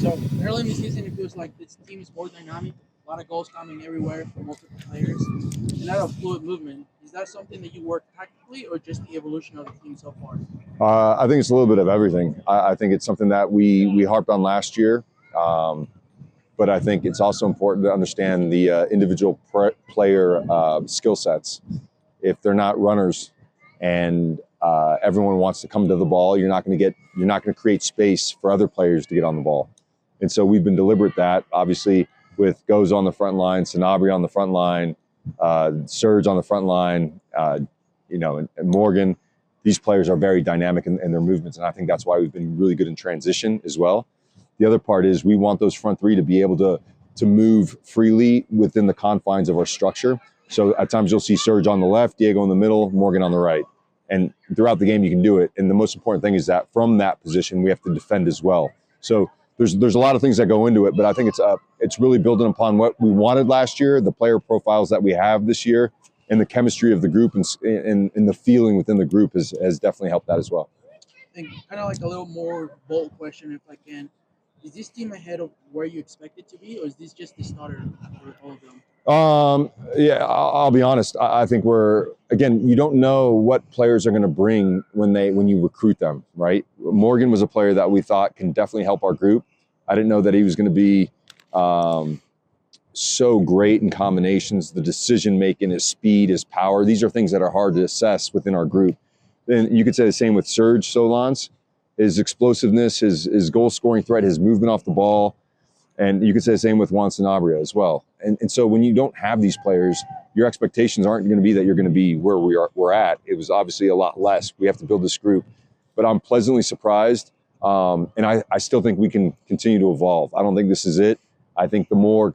So early in the season, it feels like this team is more dynamic. A lot of goals coming everywhere from multiple players, and not a fluid movement. Is that something that you work tactically, or just the evolution of the team so far? I think it's a little bit of everything. I think it's something that we harped on last year, but I think it's also important to understand the individual player skill sets. If they're not runners, and everyone wants to come to the ball, you're not going to create space for other players to get on the ball. And so we've been deliberate that, obviously, with Goes on the front line, Sanabria on the front line, Serge on the front line, and Morgan. These players are very dynamic in their movements, and I think that's why we've been really good in transition as well. The other part is we want those front three to be able to move freely within the confines of our structure. So at times you'll see Serge on the left, Diego in the middle, Morgan on the right. And throughout the game you can do it. And the most important thing is that from that position we have to defend as well. So there's a lot of things that go into it, but I think it's really building upon what we wanted last year, the player profiles that we have this year, and the chemistry of the group and the feeling within the group has definitely helped that as well. And kind of like a little more bold question, if I can. Is this team ahead of where you expect it to be, or is this just the starter for all of them? Yeah, I'll be honest. I think you don't know what players are going to bring when you recruit them, right? Morgan was a player that we thought can definitely help our group. I didn't know that he was going to be so great in combinations, the decision making, his speed, his power. These are things that are hard to assess within our group. And you could say the same with Serge Solans, his explosiveness, his goal scoring threat, his movement off the ball. And you could say the same with Juan Sanabria as well. And so when you don't have these players, your expectations aren't going to be that you're going to be where we're at. It was obviously a lot less. We have to build this group. But I'm pleasantly surprised. And I still think we can continue to evolve. I don't think this is it. I think the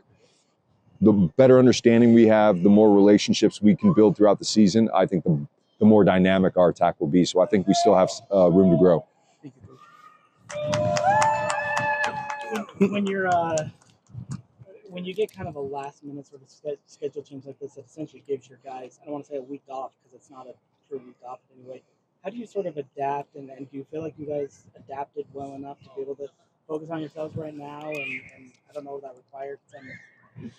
better understanding we have, the more relationships we can build throughout the season, I think the more dynamic our attack will be. So I think we still have room to grow. Thank you, Coach. When you get kind of a last minute sort of schedule change like this, it essentially gives your guys, I don't want to say a week off because it's not a true week off anyway. How do you sort of adapt, and do you feel like you guys adapted well enough to be able to focus on yourselves right now? And I don't know if that required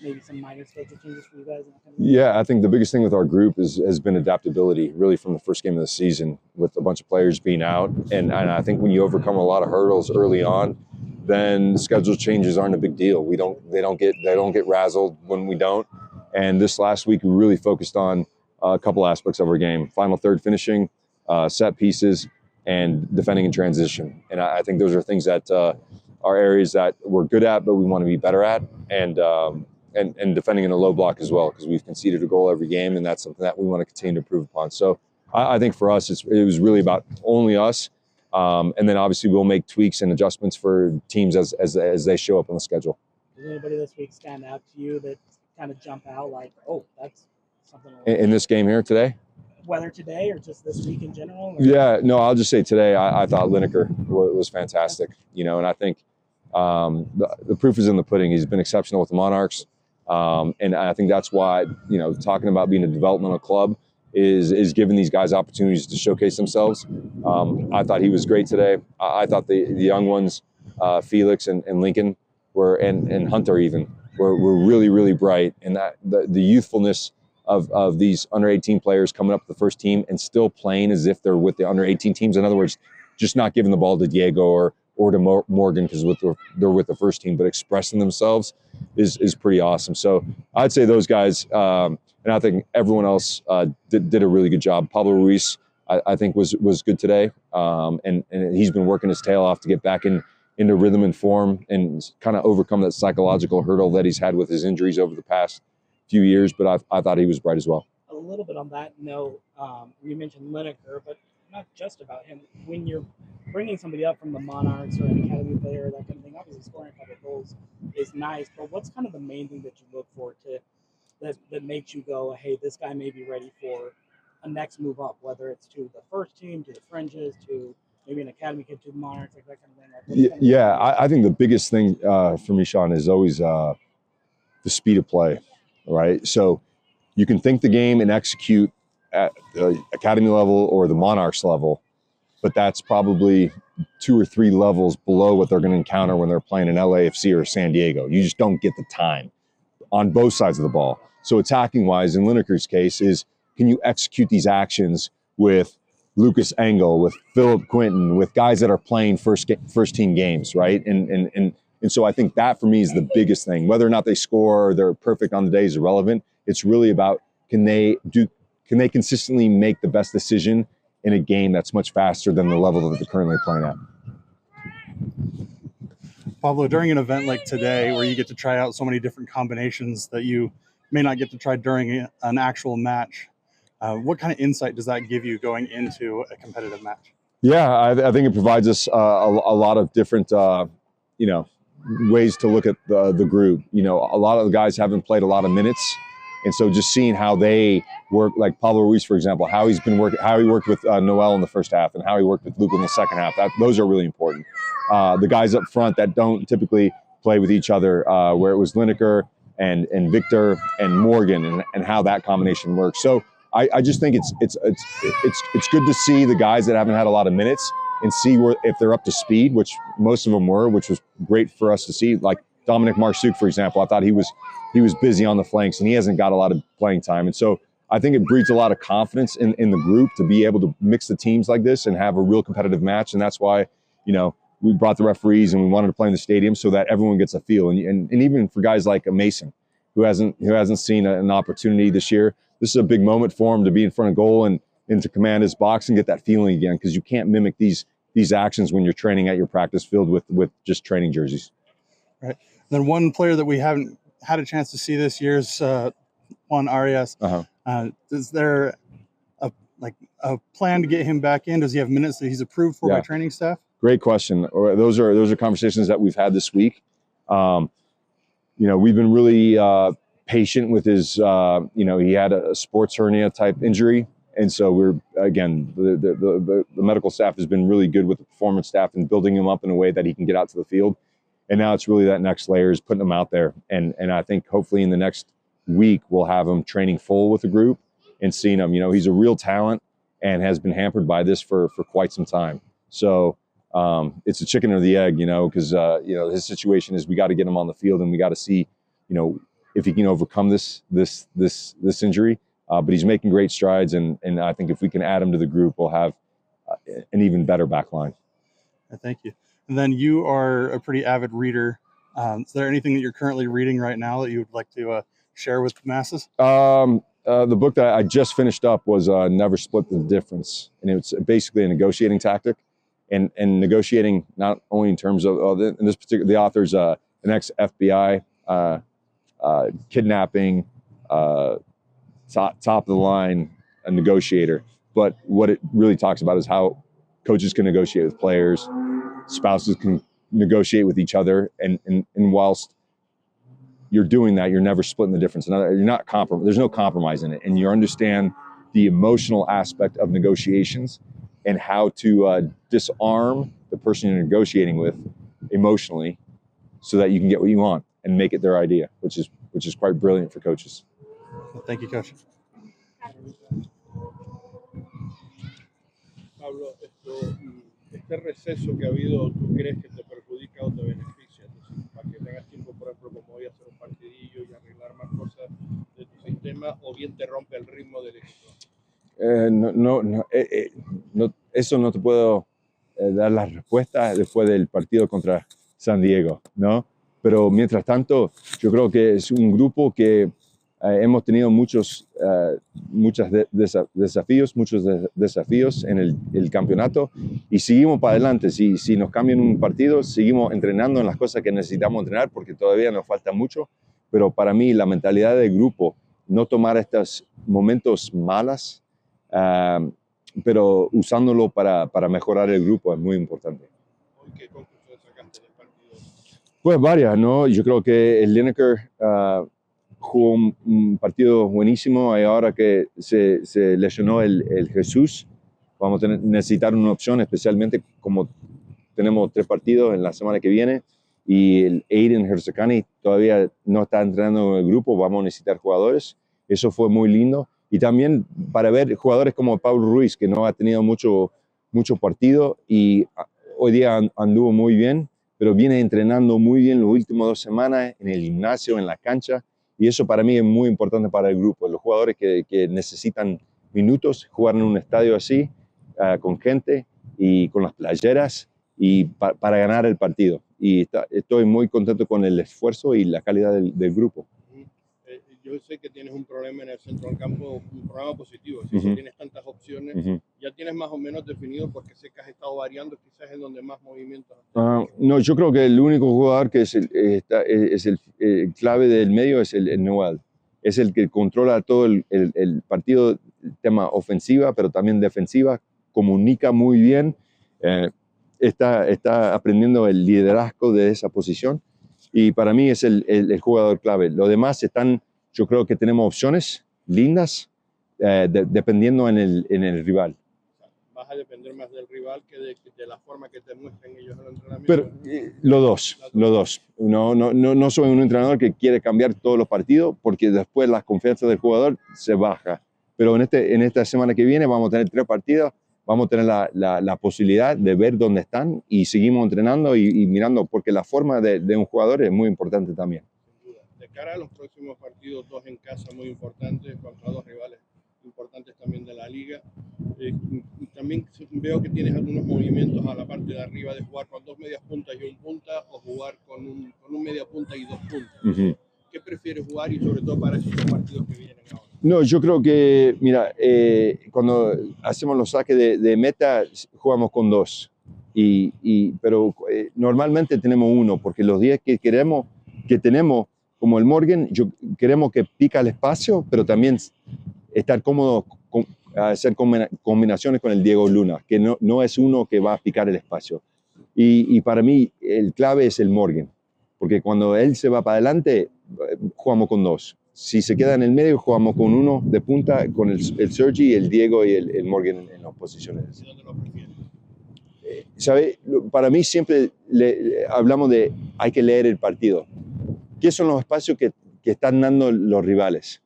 maybe some minor schedule changes for you guys? Yeah, I think the biggest thing with our group has been adaptability, really from the first game of the season with a bunch of players being out. And I think when you overcome a lot of hurdles early on, then schedule changes aren't a big deal. They don't get razzled when we don't. And this last week we really focused on a couple aspects of our game: final third finishing, set pieces, and defending in transition. And I think those are things that are areas that we're good at, but we want to be better at, and defending in a low block as well, because we've conceded a goal every game, and that's something that we want to continue to improve upon. So I think for us, it was really about only us. And then obviously we'll make tweaks and adjustments for teams as they show up on the schedule. Does anybody this week stand out to you that kind of jump out like, oh, that's something? In this game here today? Whether today or just this week in general? Or? Yeah, no, I'll just say today I thought Lineker was fantastic, and I think the proof is in the pudding. He's been exceptional with the Monarchs. And I think that's why, talking about being a developmental club is giving these guys opportunities to showcase themselves. I thought he was great today. I thought the young ones, Felix and Lincoln, and Hunter even, were really, really bright. And that the youthfulness of these under 18 players coming up with the first team and still playing as if they're with the under 18 teams. In other words, just not giving the ball to Diego or to Morgan because they're with the first team, but expressing themselves is pretty awesome. So I'd say those guys, and I think everyone else did a really good job. Pablo Ruiz, I think was good today, and he's been working his tail off to get back into rhythm and form and kind of overcome that psychological hurdle that he's had with his injuries over the past few years. But I thought he was bright as well. A little bit on that note, you mentioned Lineker, but not just about him. When you're bringing somebody up from the Monarchs or an academy player, that kind of thing, obviously scoring a couple of goals is nice, but what's kind of the main thing that you look for that makes you go, hey, this guy may be ready for a next move up, whether it's to the first team, to the fringes, to maybe an academy kid, to the Monarchs, like that kind of thing? Yeah, I think the biggest thing for me, Sean, is always the speed of play, right? So you can think the game and execute at the academy level or the Monarchs level, but that's probably 2 or 3 levels below what they're going to encounter when they're playing in LAFC or San Diego. You just don't get the time on both sides of the ball. So attacking wise, in Lineker's case, is can you execute these actions with Lucas Engel, with Philip Quinton, with guys that are playing first team games, right? And so I think that for me is the biggest thing. Whether or not they score or they're perfect on the day is irrelevant. It's really about can they consistently make the best decision in a game that's much faster than the level that they're currently playing at. Pablo, during an event like today where you get to try out so many different combinations that you may not get to try during an actual match, what kind of insight does that give you going into a competitive match? Yeah, I think it provides us a lot of different, ways to look at the group. A lot of the guys haven't played a lot of minutes, and so just seeing how they work, like Pablo Ruiz, for example, how he worked with Noel in the first half and how he worked with Luca in the second half. Those are really important. The guys up front that don't typically play with each other, where it was Lineker and Victor and Morgan, and how that combination works. So I just think it's good to see the guys that haven't had a lot of minutes and see if they're up to speed, which most of them were, which was great for us to see. Like Dominic Marsuk, for example, I thought he was busy on the flanks and he hasn't got a lot of playing time. And so I think it breeds a lot of confidence in the group to be able to mix the teams like this and have a real competitive match. And that's why, we brought the referees and we wanted to play in the stadium so that everyone gets a feel. And even for guys like Mason, who hasn't seen an opportunity this year, this is a big moment for him to be in front of goal and to command his box and get that feeling again, because you can't mimic these actions when you're training at your practice field with just training jerseys. Right. Then one player that we haven't had a chance to see this year is Juan Arias. Is there a plan to get him back in? Does he have minutes that he's approved for by training staff? Great question. Those are conversations that we've had this week. We've been really patient with his. He had a sports hernia type injury, and so the medical staff has been really good with the performance staff and building him up in a way that he can get out to the field. And now it's really that next layer is putting him out there, and I think hopefully in the next week we'll have him training full with the group and seeing him. He's a real talent and has been hampered by this for quite some time. So. It's a chicken or the egg, because his situation is we got to get him on the field and we got to see, if he can overcome this injury. But he's making great strides, and I think if we can add him to the group, we'll have an even better back line. Thank you. And then you are a pretty avid reader. Is there anything that you're currently reading right now that you would like to share with the masses? The book that I just finished up was Never Split the Difference, and it's basically a negotiating tactic. And negotiating not only in terms of in this particular, the author's an ex-FBI kidnapping, top of the line, a negotiator. But what it really talks about is how coaches can negotiate with players, spouses can negotiate with each other, and whilst you're doing that, you're never splitting the difference. You're not there's no compromise in it, and you understand the emotional aspect of negotiations and how to disarm the person you're negotiating with emotionally so that you can get what you want and make it their idea, which is quite brilliant for coaches. Thank you, Coach. Pablo, este receso que ha habido, ¿tú crees que te perjudica o te beneficia? Entonces, para que tengas tiempo, por ejemplo, como hoy, hacer un partidillo y arreglar más cosas de tu sistema, o bien te rompe el ritmo del equipo. Eso no te puedo dar la respuesta después del partido contra San Diego, ¿no? Pero mientras tanto, yo creo que es un grupo que hemos tenido muchos desafíos en el campeonato y seguimos para adelante. Si nos cambian un partido, seguimos entrenando en las cosas que necesitamos entrenar porque todavía nos falta mucho. Pero para mí, la mentalidad del grupo, no tomar estos momentos malas, pero usándolo para mejorar el grupo es muy importante. ¿Qué conclusiones sacaste del partido? Pues varias, ¿no? Yo creo que el Lineker jugó un partido buenísimo y ahora que se lesionó el Jesús, vamos a necesitar una opción, especialmente como tenemos 3 partidos en la semana que viene y el Aiden Herzakani todavía no está entrenando en el grupo, vamos a necesitar jugadores. Eso fue muy lindo. Y también para ver jugadores como Pablo Ruiz, que no ha tenido mucho muchos partidos y hoy día anduvo muy bien, pero viene entrenando muy bien las últimas 2 semanas en el gimnasio, en la cancha, y eso para mí es muy importante para el grupo. Los jugadores que necesitan minutos, jugar en un estadio así, con gente y con las playeras, y para ganar el partido. Y estoy muy contento con el esfuerzo y la calidad del grupo. Yo sé que tienes un problema en el centro del campo, un problema positivo. Si tienes tantas opciones, ya tienes más o menos definido, porque sé que has estado variando, quizás es donde más movimientos. No, yo creo que el único jugador que es el clave del medio es el Noel. Es el que controla todo el partido, el tema ofensiva, pero también defensiva, comunica muy bien, está aprendiendo el liderazgo de esa posición, y para mí es el jugador clave. Los demás yo creo que tenemos opciones lindas, dependiendo en el rival. Vas a depender más del rival que de la forma que te muestren ellos en el entrenamiento. Pero los dos. No soy un entrenador que quiere cambiar todos los partidos, porque después la confianza del jugador se baja. Pero en esta semana que viene vamos a tener 3 partidos, vamos a tener la posibilidad de ver dónde están, y seguimos entrenando y mirando, porque la forma de un jugador es muy importante también. Sin duda. De cara a los próximos partidos, 2 en casa muy importantes, contra 2 rivales importantes también de la liga. También veo que tienes algunos movimientos a la parte de arriba, de jugar con 2 medias puntas y un punta, o jugar con un media punta y 2 puntas. ¿Qué prefieres jugar, y sobre todo para esos 2 partidos que vienen ahora? No, yo creo que, mira, cuando hacemos los saques de meta, jugamos con 2. Pero normalmente tenemos 1, porque los días que tenemos, como el Morgan, queremos que pica el espacio, pero también estar cómodo hacer combinaciones con el Diego Luna, que no es uno que va a picar el espacio. Y para mí el clave es el Morgan, porque cuando él se va para adelante, jugamos con 2. Si se queda en el medio, jugamos con 1 de punta, con el Sergi, el Diego y el Morgan en las posiciones. ¿Y dónde lo prefieres? ¿Sabe? Para mí siempre hablamos de hay que leer el partido. ¿Qué son los espacios que están dando los rivales?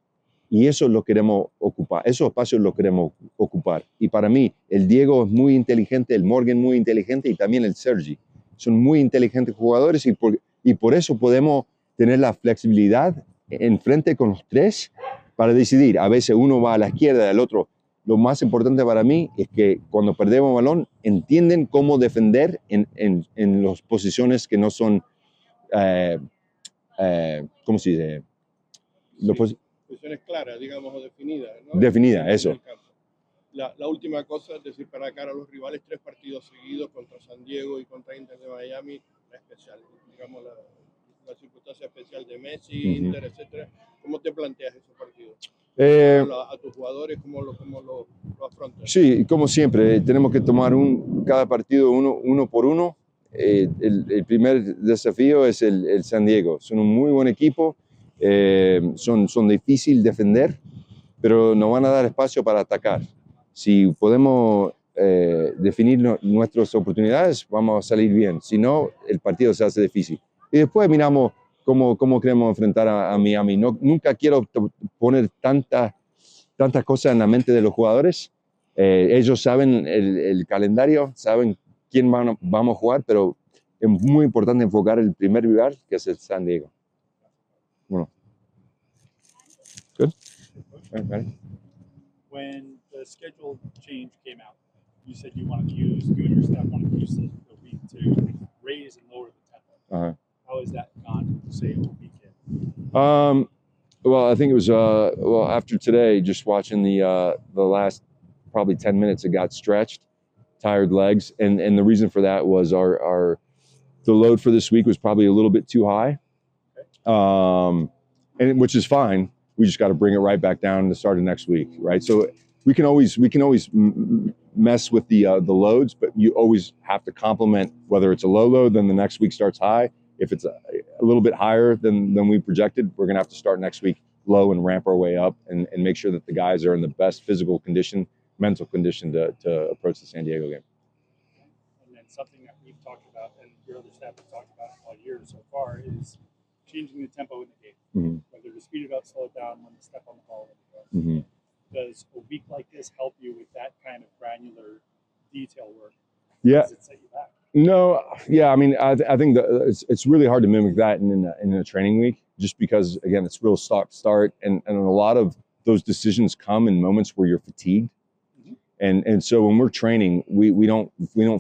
Y eso lo queremos ocupar, esos espacios los queremos ocupar. Y para mí, el Diego es muy inteligente, el Morgan muy inteligente, y también el Sergi. Son muy inteligentes jugadores, y por eso podemos tener la flexibilidad enfrente con los 3 para decidir. A veces uno va a la izquierda, el otro. Lo más importante para mí es que cuando perdemos balón, entienden cómo defender en las posiciones que no son, ¿cómo se dice? Posiciones claras, digamos, o definidas, ¿no? Definida, eso. La última cosa, es decir, para cara a los rivales, 3 partidos seguidos contra San Diego y contra Inter de Miami, la especial, digamos, la circunstancia especial de Messi, Inter, etcétera. ¿Cómo te planteas esos partidos? A tus jugadores, ¿cómo lo afrontas? Sí, como siempre, tenemos que tomar cada partido uno por uno. El primer desafío es el San Diego. Son un muy buen equipo, son difíciles de defender, pero nos van a dar espacio para atacar. Si podemos definir nuestras oportunidades, vamos a salir bien. Si no, el partido se hace difícil. Y después miramos cómo queremos enfrentar a Miami. Nunca quiero poner tantas cosas en la mente de los jugadores. Ellos saben el calendario, saben quién vamos a jugar, pero es muy importante enfocar el primer rival, que es el San Diego. Bueno. Good? Right. When the schedule change came out, you said you and your staff wanted to use the week to raise and lower the tempo. How has that gone, say, a weekend? Well, I think it was after today, just watching the last probably 10 minutes, it got stretched, tired legs, and the reason for that was the load for this week was probably a little bit too high, and which is fine. We just got to bring it right back down to the start of next week, right? So we can always mess with the loads, but you always have to complement whether it's a low load, then the next week starts high. If it's a little bit higher than we projected, we're going to have to start next week low and ramp our way up and make sure that the guys are in the best physical condition, mental condition to approach the San Diego game. And then something that we've talked about, and your other staff have talked about all year so far, is changing the tempo in the game. Whether to speed it up, slow it down, when to step on the ball. Does a week like this help you with that kind of granular detail work? Yeah. Does it set you back? No, yeah, I mean, I think that it's really hard to mimic that in a training week, just because again, it's real start, and a lot of those decisions come in moments where you're fatigued, and so when we're training, we don't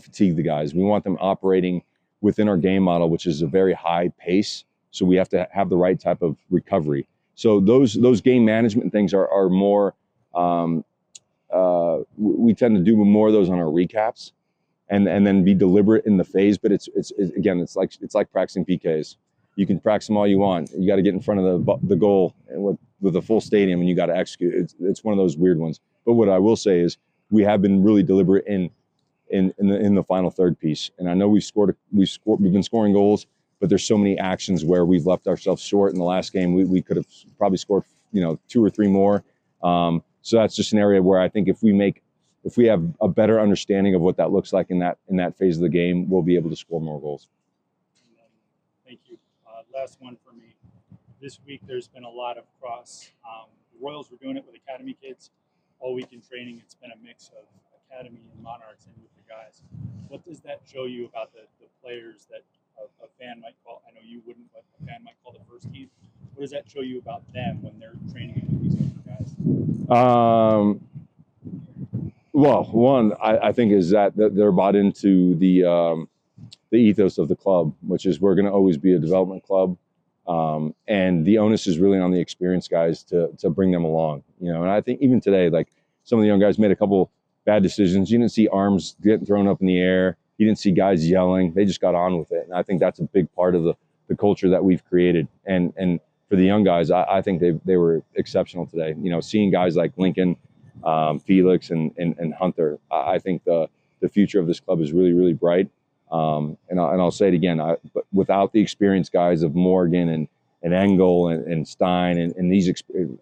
fatigue the guys. We want them operating within our game model, which is a very high pace. So we have to have the right type of recovery. So those game management things are more. We tend to do more of those on our recaps. And then be deliberate in the phase, but it's again, it's like practicing PKs. You can practice them all you want. You got to get in front of the goal with a full stadium, and you got to execute. It's one of those weird ones. But what I will say is we have been really deliberate in the final third piece. And I know we've been scoring goals, but there's so many actions where we've left ourselves short. In the last game, we could have probably scored 2 or 3 more. So that's just an area where I think if we have a better understanding of what that looks like in that phase of the game, we'll be able to score more goals. Thank you. Last one for me. This week, there's been a lot of cross. The Royals were doing it with Academy kids all week in training. It's been a mix of Academy and Monarchs and with the guys. What does that show you about the players that a fan might call, I know you wouldn't, but a fan might call the first team? What does that show you about them when they're training with these other guys? Well, one, I think is that they're bought into the ethos of the club, which is we're going to always be a development club, and the onus is really on the experienced guys to bring them along. And I think even today, like some of the young guys made a couple bad decisions. You didn't see arms getting thrown up in the air. You didn't see guys yelling. They just got on with it, and I think that's a big part of the culture that we've created. And for the young guys, I think they were exceptional today. Seeing guys like Lincoln, Felix and Hunter, I think the future of this club is really, really bright. And I'll say it again, but without the experienced guys of Morgan and Engel and Stein and these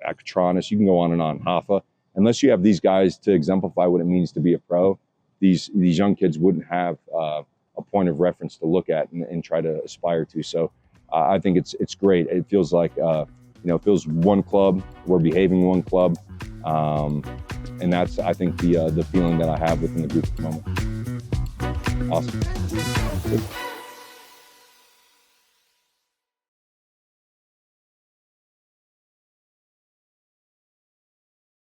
Acatronis, you can go on and on, Hoffa, unless you have these guys to exemplify what it means to be a pro, these young kids wouldn't have a point of reference to look at and try to aspire to. So I think it's great. It feels like it feels one club. We're behaving one club. And that's, I think, the feeling that I have within the group at the moment. Awesome. Good.